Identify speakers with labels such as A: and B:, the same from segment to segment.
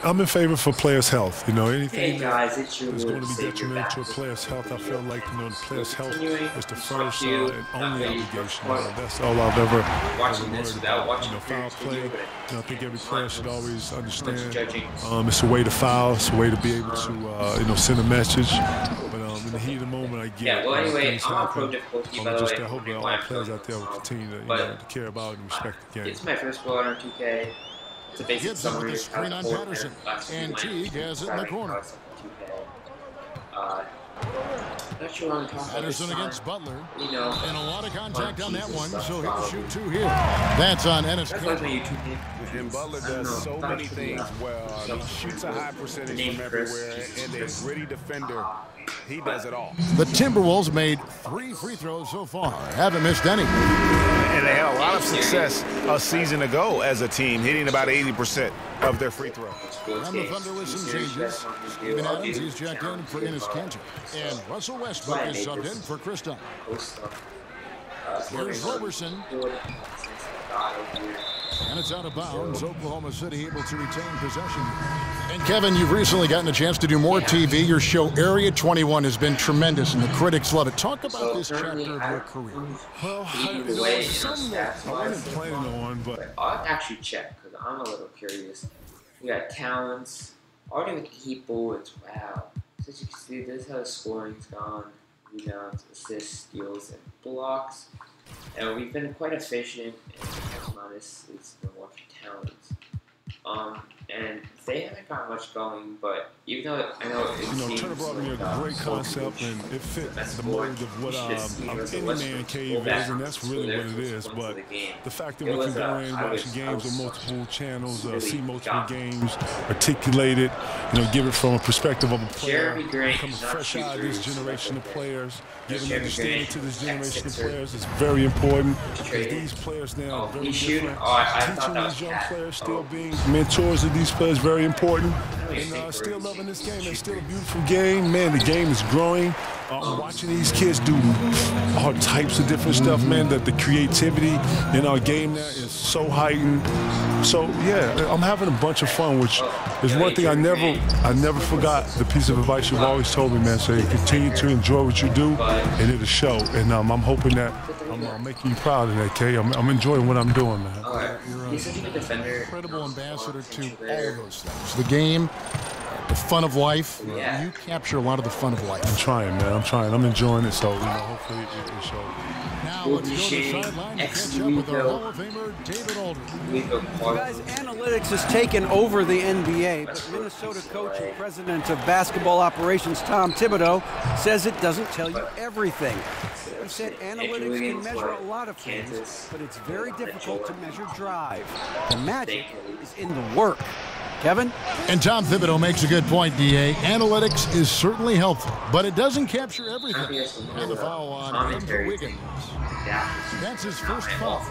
A: I'm in favor for players' health. You know, anything
B: Hey guys, it's your
A: that's going to be
B: Savior
A: detrimental
B: back.
A: to a player's health, I feel like, you know, the player's health
B: Continuing
A: is the
B: to
A: first
B: talk to you,
A: and only
B: really
A: obligation.
B: fun.
A: That's all I've ever
B: Watching this
A: worried
B: without
A: about.
B: watching
A: You know, foul play. You know, I think every player should always understand.
B: judging.
A: It's a way to foul. It's a way to be able to, you know, send a message. But in the heat of the moment, I get
B: Yeah, well, anyway,
A: things
B: I'm on
A: happen.
B: pro difficulty, by the
A: Just
B: way.
A: I hope that all players out there will continue to, you know, to care about and respect the game.
B: It's my first blowout on 2K. It's a basic
C: Gibson with
B: summary
C: the
B: of
C: screen
B: how
C: on
B: the whole
C: Patterson. And Teague has it in the corner.
B: Not sure what I'm talking about.
C: Patterson against Butler.
B: You know,
C: And a lot of contact on that one, so he'll shoot two here. That's on Ennis
B: that's like my
C: Cantor.
B: YouTube name.
D: And Butler does so many things well. He shoots a high percentage from everywhere, and a gritty defender. He does it all.
C: The Timberwolves made 3 free throws so far. Haven't missed any.
D: And they had a lot of success a season ago as a team, hitting about 80% of their free throws.
C: And the Thunder with some changes. Steven Adams, he's jacked in for Ennis Cantor. And Russell Westbrook is subbed in for Kristoff. Here's Roberson. And it's out of bounds. Oklahoma City able to retain possession. And Kevin, you've recently gotten a chance to do more TV. Your show Area 21 has been tremendous, and the critics love it. Talk about this chapter of your career.
A: Well,
B: Leading the way in
A: some that I wasn't planning on, but
B: I'll actually check because I'm a little curious. We got talents, already with 8 bullets. Wow. So as you can see, this is how the scoring's gone. Rebounds, assists, steals, and blocks. And we've been quite efficient, and honestly, it's been watching talents. And they haven't got much going, but even though I know it seems
A: Turner brought me a great concept, and it fit the mold of what any man cave is, and that's really what it is. But the fact that we can go in, watch games on multiple channels, see multiple games, articulate it, you know, give it from a perspective of a player, coming fresh out of this generation of players, giving understanding to this generation of players is very important. Because these players now are very different. Teaching these young players, still being mentors of these players, very important. And still loving this game. It's still a beautiful game. Man, the game is growing. Watching these kids do all types of different stuff, man, that the creativity in our game now is so heightened. So, yeah, I'm having a bunch of fun, which is one thing I never forgot. The piece of advice you've always told me, man, say continue to enjoy what you do, and it'll show. And I'm hoping that I'm making you proud of that, Kay. I'm enjoying what I'm doing, man.
B: He's such a good defender.
C: Incredible ambassador to all those things. The game, the fun of life. You capture a lot of the fun of life.
A: I'm trying, man. I'm trying. I'm enjoying it, so, you know, hopefully it will show.
C: Now let's go to the sideline to catch up with our Hall of Famer, David Aldridge.
E: Guys, analytics has taken over the NBA, but Minnesota coach and president of basketball operations, Tom Thibodeau, says it doesn't tell you everything. He said analytics can measure a lot of things, but it's very difficult to measure drive. The magic is in the work. Kevin?
C: And Tom Thibodeau makes a good point, D.A. Analytics is certainly helpful, but it doesn't capture everything. And the foul on Andrew Wiggins. That's his first foul.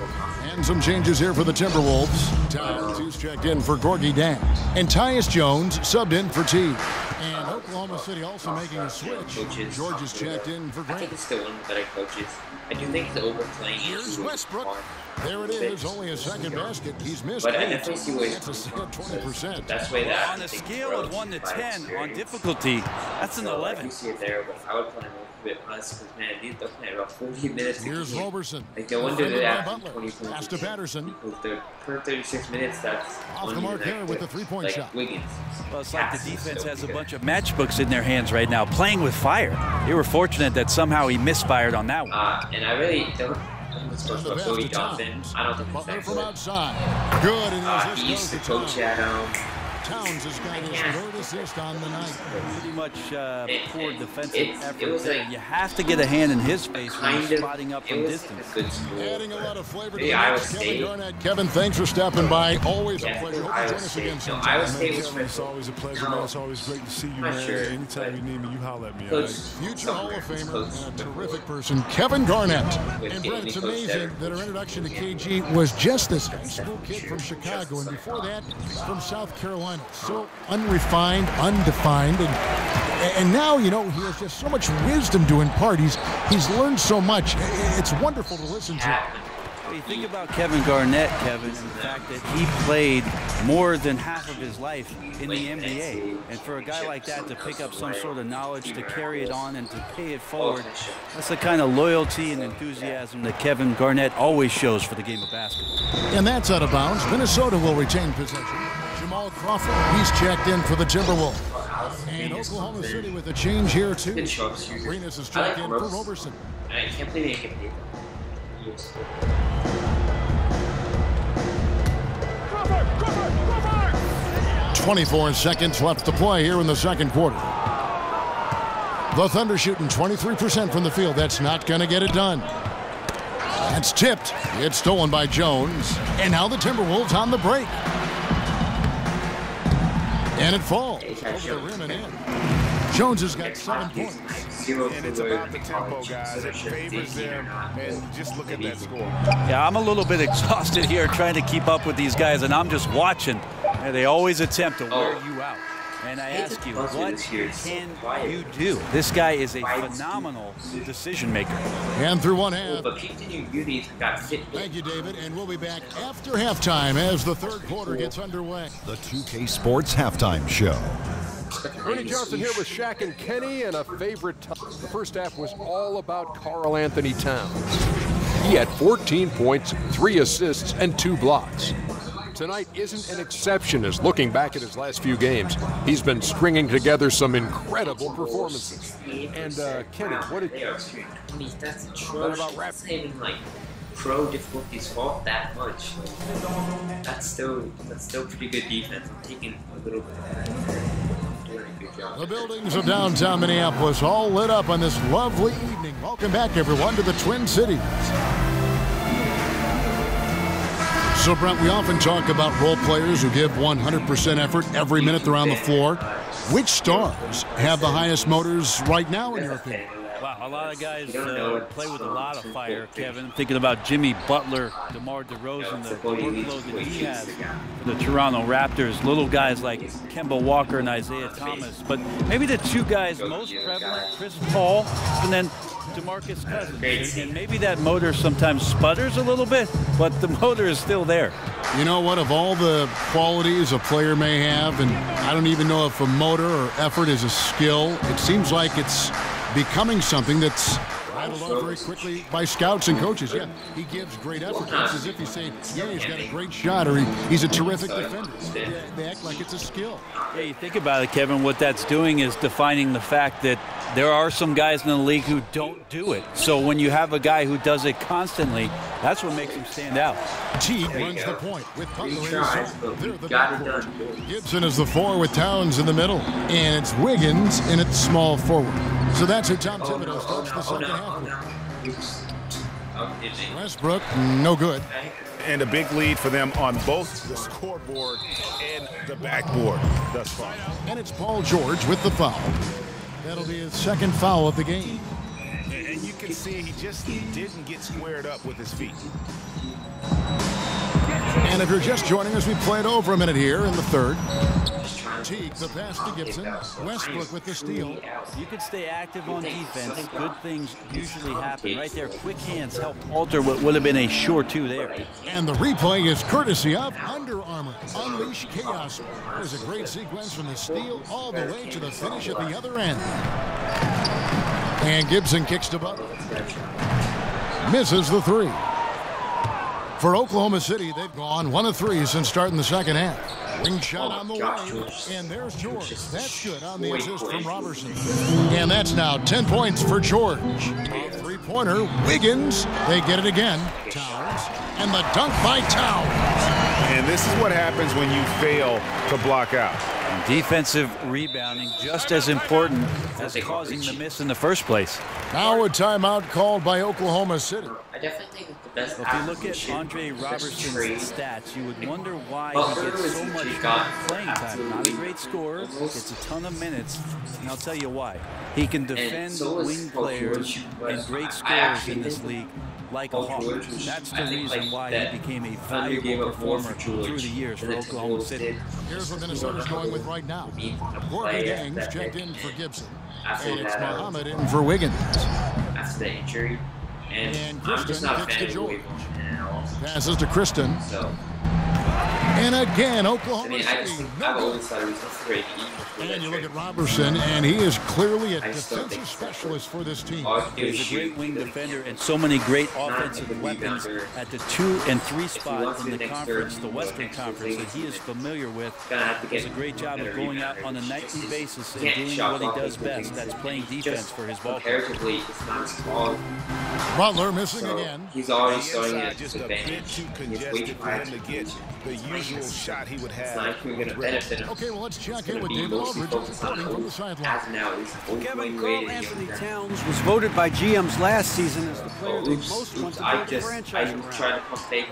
C: And some changes here for the Timberwolves. Towns, he's checked in for Gorgie Dan. And Tyus Jones subbed in for T. And Oklahoma City also making a switch. George is checked in for
B: I
C: Grant.
B: think it's still one of the better coaches. I do think he's overplaying it.
C: Here's Westbrook. There it is, only a second basket. He's missed
B: But I
C: 8.
B: definitely see what
C: That's a sad 20%.
B: that's way that
E: On a scale of 1 to 10 on difficulty, that's an 11.
B: You see it there, but I would play him a bit less because, man, they're playing about 40 minutes.
C: Here's Roberson.
B: Like, no wonder
C: Defended
B: they're
C: by
B: after
C: Butler.
B: 20 points.
C: Pass to Patterson.
B: Because per 36 minutes, that's
C: Off the mark here with the three-point
B: like
C: shot.
B: Wiggins.
E: Well, it's like the defense has a bunch of matchbooks in their hands right now, playing with fire. They were fortunate that somehow he misfired on that one.
B: And I really don't. Let's go for Cody Johnson. I don't think he's
C: Butler
B: that
C: from
B: good.
C: outside. Good, and
B: He used to
C: goes
B: coach at
C: Towns has got his third assist on the night.
E: Pretty much poor defensive effort.
B: It was like
E: you have to get a hand in his face when
B: kind
E: you're
B: of
E: spotting up from
B: it was
E: distance.
B: a good school.
C: Adding a lot of flavor to
B: The
C: the
B: Iowa
C: mix, Kevin
B: State.
C: Garnett. Kevin, thanks for stopping by. Always a
B: Yeah,
C: pleasure. Hope you
B: Iowa
C: join us
B: State.
C: again
B: No,
C: sometime.
B: Iowa State was
A: Kevin, it's always a pleasure, man. It's always great to see you,
B: I'm
A: man.
B: not sure,
A: Anytime you need me, you holler at me.
B: Coach,
A: All right?
C: Future Hall of Famer
B: Coach.
C: and a terrific person, Kevin Garnett.
B: With
C: And
B: getting
C: Brett, it's
B: me coached
C: amazing
B: there.
C: that our introduction to KG was just this high school kid from Chicago, and before that, from South Carolina. So unrefined, undefined, and now, you know, he has just so much wisdom to impart. He's learned so much. It's wonderful to listen to.
E: You think about Kevin Garnett, Kevin, and the fact that he played more than half of his life in the NBA. And for a guy like that to pick up some sort of knowledge, to carry it on and to pay it forward, that's the kind of loyalty and enthusiasm that Kevin Garnett always shows for the game of basketball.
C: And that's out of bounds. Minnesota will retain possession. Jamal Crawford, he's checked in for the Timberwolves. And Oklahoma City with a change here, too. Arenas is checked in for Roberson.
B: I can't believe they can beat them.
C: 24 seconds left to play here in the second quarter. The Thunder shooting 23% from the field. That's not going to get it done. That's tipped. It's stolen by Jones. And now the Timberwolves on the break. And it falls over the rim and in. Jones has got 7 points.
D: And it's about the tempo, guys. It favors them. And just look at that score.
E: Yeah, I'm a little bit exhausted here trying to keep up with these guys, and I'm just watching. And they always attempt to wear you out. And I ask you, what can you do? This guy is a phenomenal decision maker.
C: And through one half.
B: Thank
C: you, David. And we'll be back after halftime as the third quarter gets underway.
F: The 2K Sports Halftime Show.
G: Ernie Johnson here with Shaq and Kenny, and a favorite time. The first half was all about Karl Anthony Towns. He had 14 points, 3 assists, and 2 blocks. Tonight isn't an exception, as looking back at his last few games, he's been stringing together some incredible performances. And Kenny, what did you
B: that's atrocious. About rap? Even like pro difficulties fault that much. That's still pretty good defense. I'm taking a little bit of that. Doing a good job.
C: The buildings of downtown Minneapolis all lit up on this lovely evening. Welcome back, everyone, to the Twin Cities. So, Brent, we often talk about role players who give 100% effort every minute they're on the floor. Which stars have the highest motors right now, in your opinion?
E: Wow, a lot of guys play with a lot of fire, Kevin. I'm thinking about Jimmy Butler, DeMar DeRozan, the workload that he has for the Toronto Raptors. Little guys like Kemba Walker and Isaiah Thomas. But maybe the 2 guys most prevalent, Chris Paul and then DeMarcus Cousins. And maybe that motor sometimes sputters a little bit, but the motor is still there.
C: You know what? Of all the qualities a player may have, and I don't even know if a motor or effort is a skill, it seems like it's becoming something that's rattled off very quickly by scouts and coaches. Yeah, he gives great effort. It's as if he's saying, yeah, he's got a great shot, or he's a terrific defender. They act like it's a skill.
E: Yeah, you think about it, Kevin, what that's doing is defining the fact that there are some guys in the league who don't do it. So when you have a guy who does it constantly, that's what makes him stand out.
C: Teague runs the point with Butler. Gibson is the 4 with Towns in the middle. And it's Wiggins in its small forward. So that's how Tom Thibodeau starts the second half. Westbrook, no good.
D: And a big lead for them on both the scoreboard and the backboard thus far.
C: And it's Paul George with the foul. That'll be his second foul of the game.
D: And you can see he just didn't get squared up with his feet.
C: And if you're just joining us, we played over a minute here in the third. Teague, the pass to Gibson. Westbrook with the steal.
E: You can stay active on defense. Good things usually happen. Right there, quick hands help alter what would have been a sure 2 there.
C: And the replay is courtesy of Under Armour. Unleash chaos. There's a great sequence from the steal all the way to the finish at the other end. And Gibson kicks to Butler. Misses the 3. For Oklahoma City, they've gone 1 of 3 since starting the second half. Wing shot on the way, and there's George. That's good on the assist from Roberson. And that's now 10 points for George. Three-pointer, Wiggins. They get it again. Towns, and the dunk by Towns.
D: And this is what happens when you fail to block out.
E: And defensive rebounding just as important as causing the miss in the first place.
C: Now a timeout called by Oklahoma City.
B: I definitely think the best.
E: If you look at Andre Roberson's stats, you would wonder why he gets so much playing time. Not a great scorer, gets a ton of minutes, and I'll tell you why. He can defend wing players and great scorers in this league like a hawk. That's the reason why he became a valuable performer through the years for Oklahoma City.
C: Here's what Minnesota's going with right now. Courtney Gangs checked in for Gibson, and it's Muhammad in for Wiggins.
B: After the injury. And I'm just not a fan of Wiggins.
C: Passes to Kristen.
B: So.
C: And again, Oklahoma
B: I mean,
C: City.
B: I've always thought he was afraid to eat.
C: And you look at Robertson, and he is clearly a defensive specialist for this team.
E: He's a great wing defender and so many great offensive weapons at the 2 and 3 spot in the conference, the Western Conference, that he is familiar with. Does a great job of going out on a nightly basis and doing what he does best. That's playing defense for his ball club.
B: Comparatively, it's not as tall.
C: Butler missing again.
B: He's already starting at
D: just a bit too congested for him to get the usual shot he would have.
B: It's not going to benefit him.
C: Okay, well, let's check in with David Aldridge reporting from the sideline.
E: Kevin, Karl-Anthony Towns was voted by GMs last season as the player they most want to build the franchise around.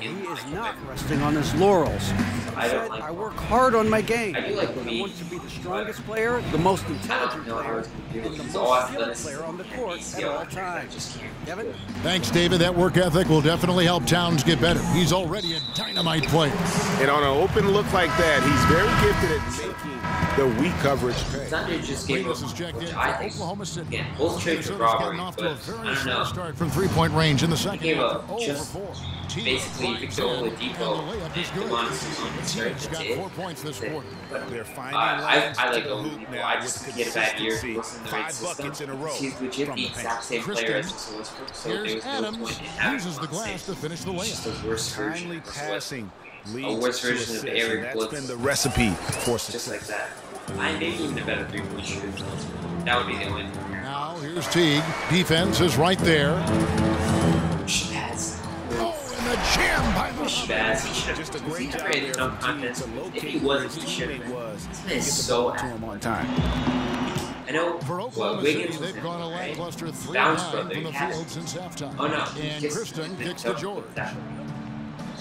E: He is not resting on his laurels. He said, I work hard on my game. I want to be the strongest player, the most intelligent player, and the most skilled player on the court at all times. Kevin?
C: Thanks, David. That work ethic will definitely help Towns get better. He's already a dynamite player.
D: And on an open look like that, he's very gifted at making the weak coverage pay.
B: Thunder just gave up,
C: which
B: I think,
C: Oklahoma City.
B: Again, both trades are robbery, but I don't know.
C: Start from three-point range in the second.
B: He gave up just basically Victor Oladipo and DeMontis, right? That's it.
C: 4 points this quarter.
D: They're finding
B: I like Oladipo. I just get a bad year for listening to the right
D: 5 buckets in a row.
B: He's legit the exact same player as Russell Westbrook. So
C: Here's Adams, uses the glass to finish the
B: just
C: layup.
B: the worst version
D: Timely
B: of Russell
D: passing
B: Westbrook. A
D: leads
B: worse
D: to
B: version of
D: assists,
B: Eric
D: and that's
B: Blitz.
D: been the recipe for
B: Just
D: success.
B: like that. I maybe even a better three-point shooter. That would be the only thing.
C: Now here's Teague. Defense is right there.
B: Shabazz.
C: Oh, and the jam by the
B: Shabazz. He should
D: Just a
B: have
D: great job
B: created
D: there
B: no
D: from the team
B: confidence.
D: to
B: If he
D: locate
B: wasn't,
D: where
B: he
D: his
B: should
D: teammate
B: have.
D: was
B: This
D: and
B: man
D: get
B: is
D: the
B: so
D: ball to him on time.
B: I know
C: For Oklahoma City,
B: Wiggins was
C: they've gone a lackluster 3-9
B: Bounce
C: from
B: brother,
C: the
B: he has
C: field
B: it.
C: since halftime.
B: Oh no.
C: And
B: Just-
C: Kristen kicks to George.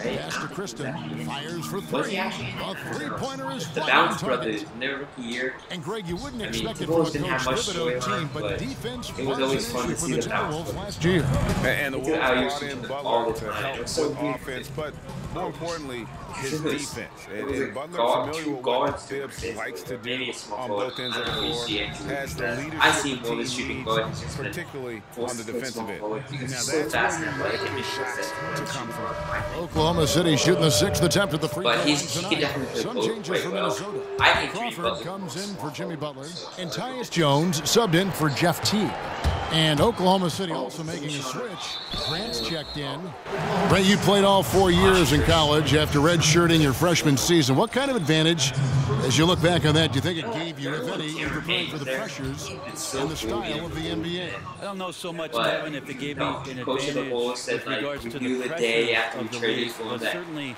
C: Pass to Kristen, fires for
B: Was
C: three.
B: he actually?
C: A three-pointer is
B: The
C: flying
B: Bounce
C: target.
B: Brothers in their rookie year.
C: And Greg, you wouldn't
B: I mean,
C: expect
B: the
C: it from a
B: Bulls didn't have
C: Coach
B: much
C: Thibodeau
B: storyline,
C: team, but
B: but
C: defense
B: it was
C: was
B: always
C: an
B: fun to
C: issue for
B: see
C: the
B: the Bounce
C: Timberwolves
B: Brothers.
C: last year.
D: And the
B: It's
D: Wolves
B: how you
D: brought
B: see
D: in
B: them all
D: Butler
B: the
D: to
B: time.
D: help
B: It was
D: with
B: so weird.
D: offense, but more importantly, his
B: It was-
D: defense.
B: it was
D: And
B: a
D: Butler,
B: guard,
D: familiar
B: two
D: with what
B: guards,
D: Tibbs likes to do
B: maybe a small
D: on
B: forward.
D: both ends
B: I
D: of the
B: don't know if you
D: floor,
B: see Andrew
D: has the
B: Wiggins.
D: leadership
B: I see
D: the
B: more the
D: team
B: shooting
D: needs,
B: guard. He's just been
D: particularly
B: forced
D: on the
B: to play
D: defensive
B: small
D: end.
B: forward because
D: Now
B: he's so
D: that's
B: fast and
D: where you
B: athletic
D: want
B: and
D: the
B: he
D: shots
B: just
D: to come from.
C: Oklahoma City shooting the sixth attempt at the free throw
B: But
C: line
B: he can
C: tonight.
B: definitely
C: Some
B: play
C: changes
B: both
C: for
B: quite well.
C: Minnesota.
B: I think Jimmy
C: Crawford
B: Butler
C: comes in for Jimmy Butler,
B: So,
C: and Tyus Jones subbed in for Jeff Teague. And Oklahoma City also making a switch. Grant's checked in. Brent, you played all 4 years in college after redshirting your freshman season. What kind of advantage, as you look back on that, do you think it gave you, if any, in preparing for the pressures and the style of the NBA?
E: I don't know so much,
B: But,
E: Kevin, if it gave me an
B: Coach of the
E: advantage
B: Bulls said,
E: with
B: like,
E: regards to
B: review
E: the
B: the day
E: pressure
B: after
E: of
B: we
E: the
B: traded
E: league,
B: for
E: but
B: that
E: certainly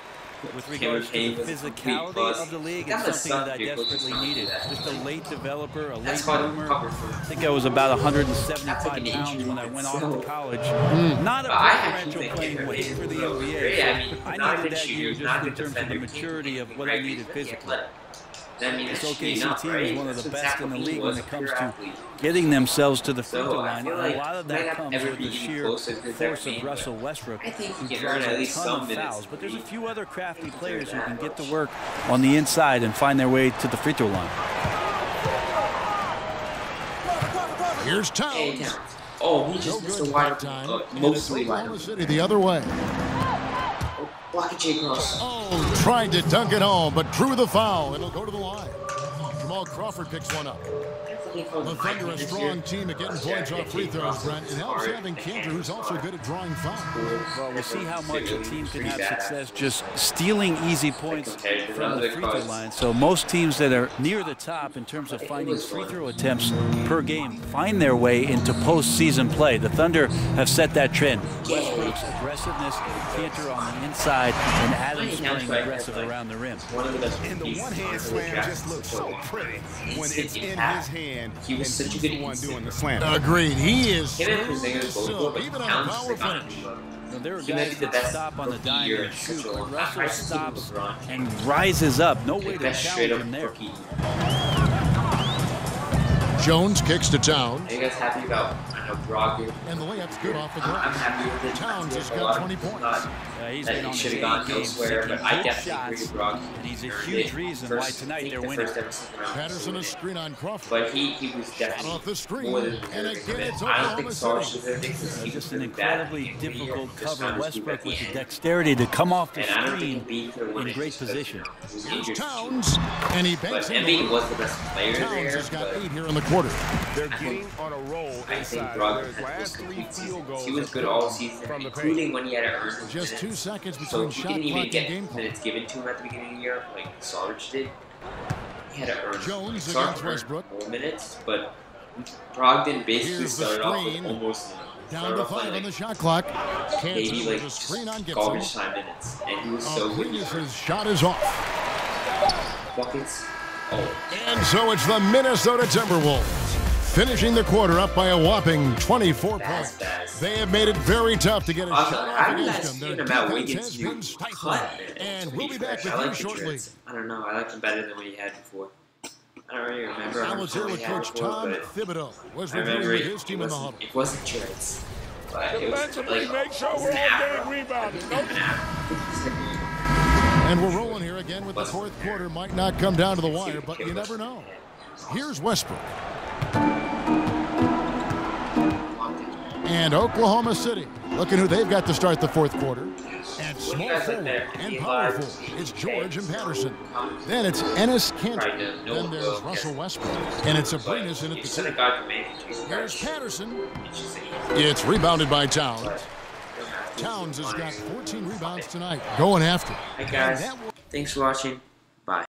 E: with
B: Cameron
E: regards to
B: Payne
E: the
B: was a complete
E: physicality
B: bust.
E: of the league,
B: That
E: it's
B: must
E: something
B: suck
E: that I
B: for your coach to
E: desperately
B: tell you
E: needed.
B: that.
E: Just a late developer, a late
B: That's called a
E: bloomer.
B: cover for
E: I think I was about
B: That's
E: 175
B: like an
E: pounds
B: injury
E: when I went off
B: itself.
E: to college. Not a
B: But I actually
E: preferential
B: think
E: playing
B: Cameron
E: weight
B: Payne
E: for the
B: was
E: NBA.
B: great. I mean,
E: I
B: not
E: needed
B: good
E: that year
B: shooter,
E: just
B: not
E: in
B: good
E: terms of
B: defender,
E: the maturity of what I
B: Greg,
E: needed
B: he's
E: physically.
B: athletic. I mean,
E: This
B: that should be
E: OKC
B: enough,
E: team
B: right?
E: is one of
B: That's
E: the
B: what
E: best
B: Zach
E: in the
B: LaVine
E: league when
B: was,
E: it
B: a
E: comes
B: pure
E: to
B: athlete.
E: getting themselves to the free
B: So,
E: throw
B: I
E: line.
B: feel
E: And a
B: like
E: lot of
B: might
E: that
B: not
E: comes
B: ever
E: with
B: be
E: the
B: even
E: sheer
B: close to his
E: force
B: exact
E: of
B: name,
E: Russell
B: but
E: Westbrook,
B: I think
E: who
B: he can
E: draws
B: earn at
E: a
B: least
E: ton
B: some
E: of
B: minutes.
E: fouls. But there's a
B: He
E: few other crafty players who
B: that
E: can get to
B: much.
E: work on the inside and find their way to the free throw line.
C: Here's
B: Hey,
C: Towns.
B: Towns. Oh, he
C: No
B: just missed a
C: good
B: wide
C: that time.
B: open,
C: And it's
B: mostly wide
C: Oklahoma
B: open.
C: City the other way.
B: Block a J cross.
C: Oh, tried to dunk it home, but drew the foul. It'll go to the line. Jamal Crawford picks one up. The Thunder, a strong team at getting points off free throws, Brent. It helps having Cantor, who's also good at drawing fouls.
E: Well, we see how much a team can have success just stealing easy points from the free throw line. So most teams that are near the top in terms of finding free throw attempts per game find their way into postseason play. The Thunder have set that trend. Westbrook's aggressiveness, Cantor on the inside, and Adams playing aggressive around the rim.
D: And the one-hand slam just looks so pretty when it's in his hand.
B: He was
D: and
B: such a
D: he's
B: good
D: the one
B: instant.
D: doing the slam.
C: Agreed. He is
B: Him and Porzingis both
C: so,
B: but
C: even on a
B: Towns
C: power
B: is not
C: finish.
E: Now, there are
B: He might
E: guys
B: be the
E: that
B: best
E: stop on the
B: rookie
E: dime
B: year
E: and
B: in
E: shoot,
B: such a long
E: but
B: time.
E: Russell
B: I see
E: stops
B: LeBron.
E: and rises up. No way
B: The
E: to
B: best straight
E: challenge
B: up
E: him there.
B: rookie.
C: Jones kicks to Towns.
B: Are you guys happy about? I know Brogdon.
C: And the layup's good off the
B: I'm
C: glass.
B: happy with it.
C: Towns has got 20 points.
H: He's
B: That
H: been
B: he
H: on
B: should
H: his
B: have gone
H: game,
B: elsewhere, but I definitely agree with Brogdon.
H: and he's a huge reason why tonight they're winning.
C: Patterson a screen on Crawford.
B: But he was
C: Shot off the
B: definitely
C: screen,
B: more than
C: and
B: deserving.
C: again it's
B: I don't think
C: Oklahoma
B: Sarge
C: City.
B: deserved it because he was
H: Just an
B: really bad.
H: incredibly difficult
B: Just
H: cover.
B: trying to
H: Westbrook
B: keep at
H: with
B: the
H: the
B: end.
H: dexterity to come off the
B: And I don't
H: screen
B: think Embiid could have won
H: in
B: it
H: great
B: just because,
H: position.
B: he was
C: Here's
B: injured.
C: Towns, and he
B: But
C: banks it.
B: Embiid was the best player
C: Towns
B: there,
C: has got
B: but
C: 8 here in the quarter.
D: They're getting on a roll
B: I think
D: inside.
B: Brogdon
D: His
B: had
D: last
B: the
D: 3
B: most complete
D: field goals
B: season. He was
D: have
B: good
D: come
B: all season,
D: from the paint.
B: including when he had to earn his
C: Just 2
B: minutes.
C: seconds
B: So
C: between
B: he
C: shot
B: didn't even
C: clock and
B: get
C: game clock.
B: minutes given to him at the beginning of the year like Sarge did. He had to earn
C: Jones
B: Sarge
C: against
B: earned
C: Westbrook.
B: more minutes, but Brogdon basically
C: Here's the
B: started off
C: screen.
B: with almost
C: Down to 5 on the shot clock.
B: maybe
C: Kansas
B: like
C: with a screen on
B: garbage
C: Gibson.
B: time minutes, and he was so good.
C: His shot is off.
B: Buckets. Oh,
C: And so it's the Minnesota Timberwolves, finishing the quarter up by a whopping 24 points. They have made it very tough to get a
B: also,
C: shot
B: how
C: off
B: do you guys
C: against them.
B: feel
C: Their
B: about
C: defense
B: Wiggins'
C: has
B: new
C: been stifling.
B: cut?
C: And we'll be back with
B: I
C: you
B: like the
C: shortly.
B: dreads. I don't know. I like him better than what he had before. I don't really remember.
C: I was here with Coach Tom Thibodeau. Was
B: I
C: reviewing
B: remember
C: with his team in the huddle.
B: it wasn't dreads. But it was
D: Defensively,
B: like,
D: make sure
B: it was
D: we're
B: an
D: all
B: afro.
D: getting rebounded.
B: Like, an afro.
C: And we're rolling here again with the fourth quarter. Might not come down to the wire, but you never know. Here's Westbrook. And Oklahoma City. Looking who they've got to start the fourth quarter. And small forward and powerful. It's George and Patterson. Then it's Ennis Cantor. Then there's Russell Westbrook. And it's Abrinas in at the two. Here's Patterson. It's rebounded by Towns. Towns has got 14 rebounds tonight. Going after.
B: Hi guys. Thanks for watching. Bye.